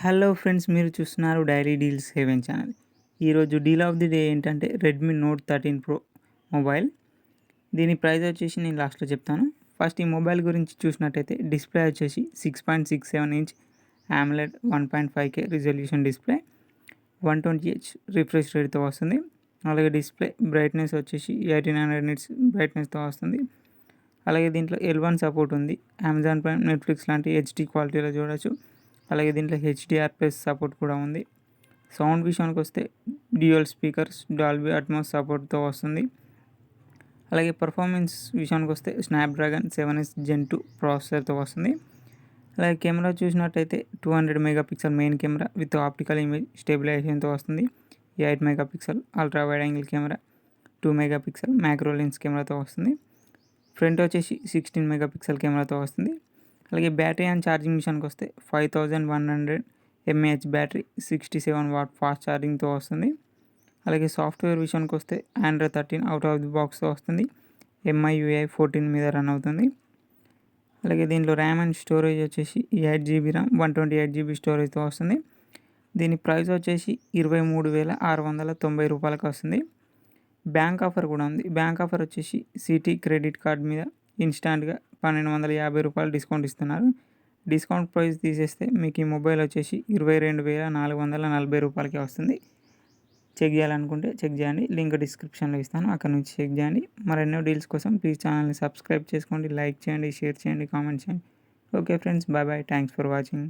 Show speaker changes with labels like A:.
A: Hello friends, మీరు చూస్తున్నారు daily deals haven channel. ఈరోజు డీల్ ఆఫ్ ది డే ఏంటంటే రెడ్మీ నోట్ 13 ప్రో మొబైల్. దీని ప్రైస్ వచ్చేసి నేను లాస్ట్లో చెప్తాను. ఫస్ట్ ఈ మొబైల్ గురించి చూసినట్టయితే డిస్ప్లే వచ్చేసి 6.67 inch AMOLED 1.5K resolution display, 120Hz refresh రేట్తో వస్తుంది. అలాగే డిస్ప్లే బ్రైట్నెస్ వచ్చేసి 1800 నిట్స్ బ్రైట్నెస్తో వస్తుంది. అలాగే దీంట్లో L1 సపోర్ట్ ఉంది. అమెజాన్ ప్రైమ్, నెట్ఫ్లిక్స్ లాంటి హెచ్డి క్వాలిటీలో చూడొచ్చు. అలాగే దీంట్లో HDR+ సపోర్ట్ కూడా ఉంది. సౌండ్ విషయానికి వస్తే డ్యూయల్ స్పీకర్స్, డాల్బీ అట్మాస్ సపోర్ట్తో వస్తుంది. అలాగే పర్ఫార్మెన్స్ విషయానికి వస్తే స్నాప్డ్రాగన్ 7S Gen 2 ప్రాసెసర్తో వస్తుంది. అలాగే కెమెరా చూసినట్టయితే 200 megapixel main camera with optical image స్టెబిలైజేషన్తో వస్తుంది. 8 megapixel ultra wide angle camera, 2 megapixel macro lens కెమెరాతో వస్తుంది. ఫ్రంట్ వచ్చేసి 16 మెగాపిక్సెల్ కెమెరాతో వస్తుంది. అలాగే బ్యాటరీ అండ్ ఛార్జింగ్ విషయానికి వస్తే 5100 mAh బ్యాటరీ, 67 వాట్ ఫాస్ట్ ఛార్జింగ్తో వస్తుంది. అలాగే సాఫ్ట్వేర్ విషయానికి వస్తే Android 13 అవుట్ ఆఫ్ ది బాక్స్తో వస్తుంది. MIUI 14 మీద రన్ అవుతుంది. అలాగే దీంట్లో ర్యామ్ అండ్ స్టోరేజ్ వచ్చేసి 8GB ర్యామ్, 128GB స్టోరేజ్తో వస్తుంది. దీని ప్రైస్ వచ్చేసి 23,690 రూపాయలకు వస్తుంది. బ్యాంక్ ఆఫర్ కూడా ఉంది. బ్యాంక్ ఆఫర్ వచ్చేసి సిటీ క్రెడిట్ కార్డ్ మీద ఇన్స్టాంట్గా 1250 రూపాయలు డిస్కౌంట్ ఇస్తున్నారు. డిస్కౌంట్ ప్రైస్ తీసేస్తే మీకు ఈ మొబైల్ వచ్చేసి 22,440 రూపాయలకే వస్తుంది. చెక్ చేయాలనుకుంటే చెక్ చేయండి. లింక్ డిస్క్రిప్షన్లో ఇస్తాను, అక్కడ నుంచి చెక్ చేయండి. మరెన్నో డీల్స్ కోసం ప్లీజ్ ఛానల్ని సబ్స్క్రైబ్ చేసుకోండి, లైక్ చేయండి, షేర్ చేయండి, కామెంట్ చేయండి. Okay friends, bye bye. Thanks for watching.